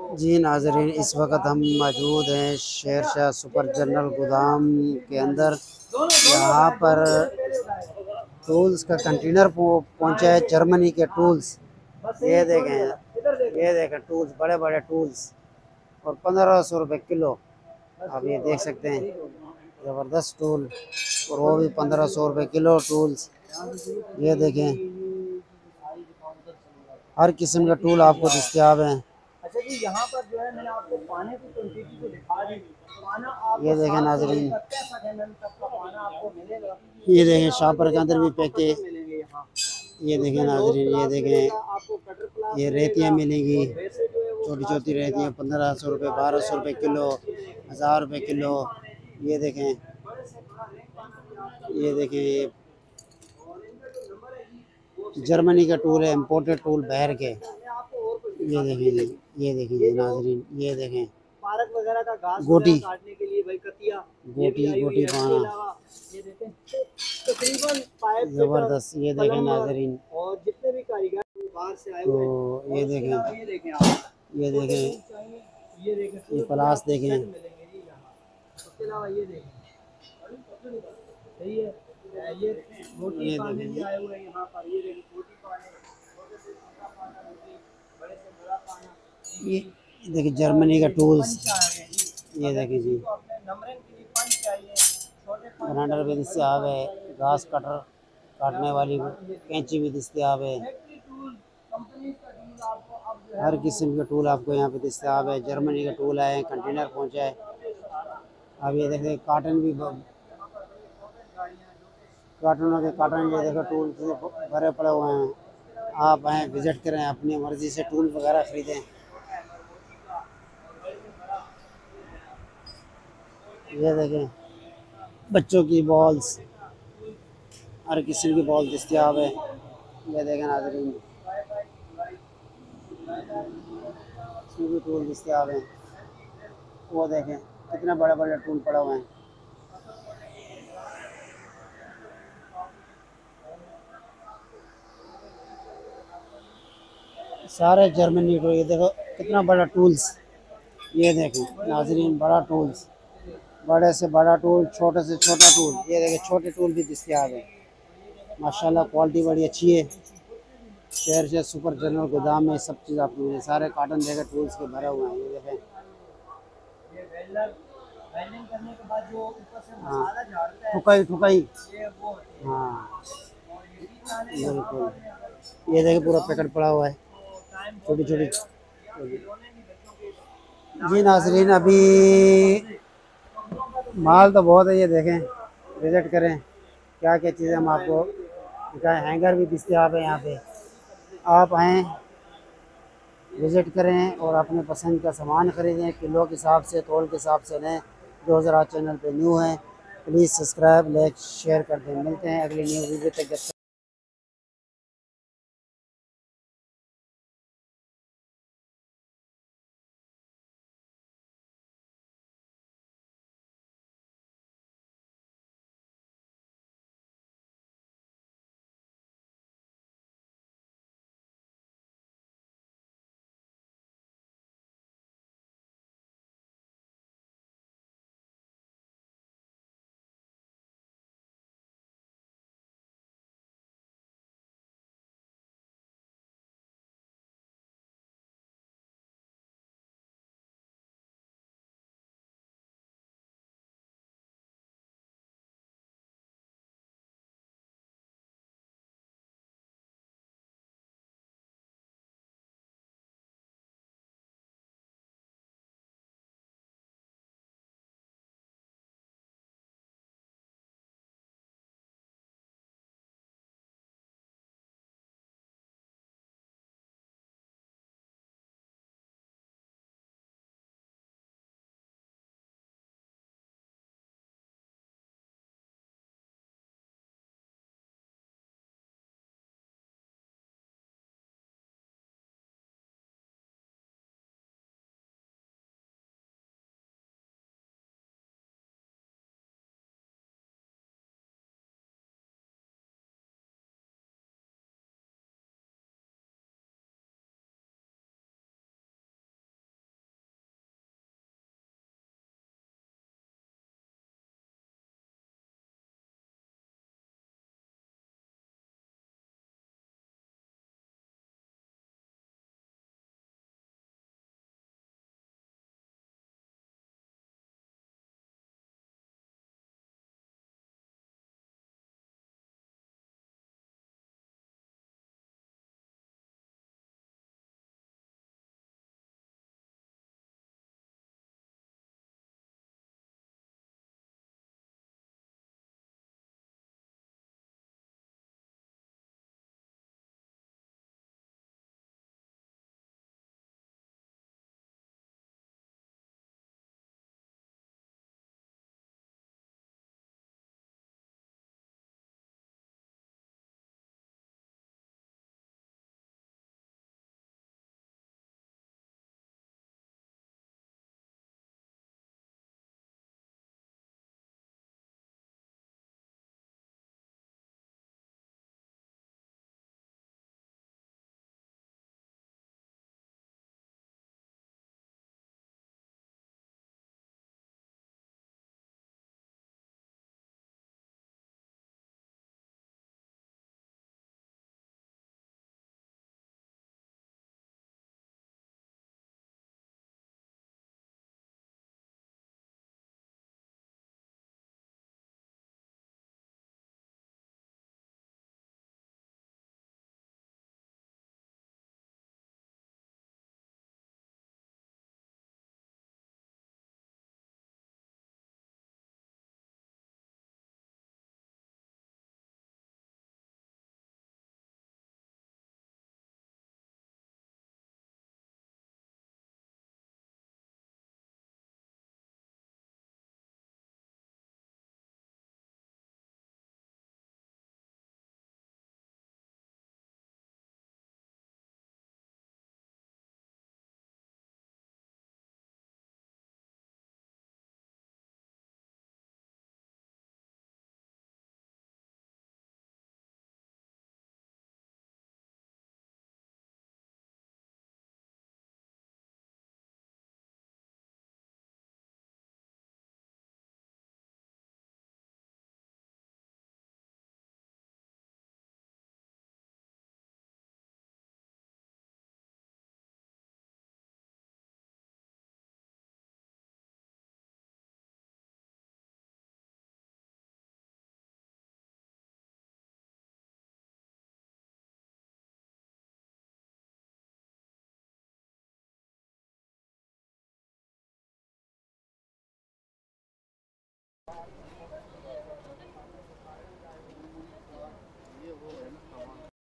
जी नाज़रीन, इस वक्त हम मौजूद हैं शेर शाह सुपर जनरल गोदाम के अंदर। यहाँ पर टूल्स का कंटेनर पहुँचा है, जर्मनी के टूल्स। ये देखें टूल्स, बड़े बड़े टूल्स, और 1500 रुपये किलो। आप ये देख सकते हैं, ज़बरदस्त टूल, और वो भी 1500 रुपये किलो टूल्स। ये देखें, हर किस्म का टूल आपको दस्तयाब है। अच्छा जी, यहाँ पर जो है मैंने आपको पानी की क्वांटिटी तो दिखा दी। पाना आपको ये देखें नाज़रीन, 65 ml तक का पाना आपको मिलेगा। ये देखें शापर के अंदर भी पैके। मिलेंगे यहाँ। ये देखें नाज़रीन, ये देखें, आपको कटर प्लास ये रेतियाँ मिलेंगी, वैसे जो है वो छोटी छोटी रेतियाँ 1500 रुपये, 1200 रुपये किलो, 1000 रुपये किलो। ये देखें, ये देखें, ये जर्मनी का टूल है, इम्पोर्टेड टूल बाहर के। ये देखें जी, ये देखें जी नाज़रीन, ये देखें पार्क वगैरह का घास गोटी, काटने के लिए भाई कतिया, गोटी पाना, ये देखें तकरीबन पाइप ज़बरदस्त। ये देखें नाज़रीन, और जितने भी कारीगर बाहर से आए हुए तो ये देखें, ये देखें आप, ये देखें, ये प्लास देखें। उसके अलावा ये देखें, सही है। ये रोटी पाने भी आए हुए हैं यहाँ पर। ये देखें रोटी पाने, छोटे से छोटा पाना रोटी, बड़े से बड़ा पाना। ये देखिए जर्मनी का टूल्स। ये देखें जी, ग्राइंडर भी दस्तयाब है, घास कटर काटने वाली कैंची भी दस्तयाब है। हर किस्म के टूल आपको यहाँ पे दस्तयाब है। जर्मनी का टूल आए, कंटेनर पहुँचा है। अब ये देखें काटन भी, कार्टनों के कार्टन, ये देखो टूल से भरे पड़े हुए हैं। आप आएँ, विज़िट करें, अपनी मर्ज़ी से टूल वगैरह ख़रीदें। ये देखें बच्चों की बॉल्स, हर किस्म की बॉल दस्तयाब है। ये देखें नाज़रीन, इसमें भी टूल दस्तयाब हैं। वो देखें कितने बड़े बड़े टूल पड़े हुए हैं। सारे जर्मनी टूल। ये देखो कितना बड़ा टूल्स। ये देखें नाज़रीन, बड़ा टूल्स, बड़े से बड़ा टूल, छोटे से छोटा टूल। ये देखें छोटे टूल भी दस्तयाब है। माशाल्लाह क्वालिटी बड़ी अच्छी है। शेर शाह सुपर जनरल गोदाम में सब चीज़ आपको मिले। सारे कार्टन देखें टूल्स के भरे हुए हैं। ये देखें, हाँ ठुकाई ठुकाई, हाँ बिल्कुल। ये देखें पूरा पैकेट पड़ा हुआ है, छोटी छोटी। जी नाज़रीन, अभी माल तो बहुत है। ये देखें, विज़िट करें, क्या क्या चीज़ें हम आपको दिखाएं। हैंगर भी दस्तयाब है यहाँ पे। आप आएँ, विज़िट करें और अपने पसंद का सामान ख़रीदें। किलो के हिसाब से, तोल के हिसाब से लें। जो ज़रा चैनल पे न्यू हैं प्लीज़ सब्सक्राइब, लाइक, शेयर कर दें। मिलते हैं अगली न्यू वीडियो तक।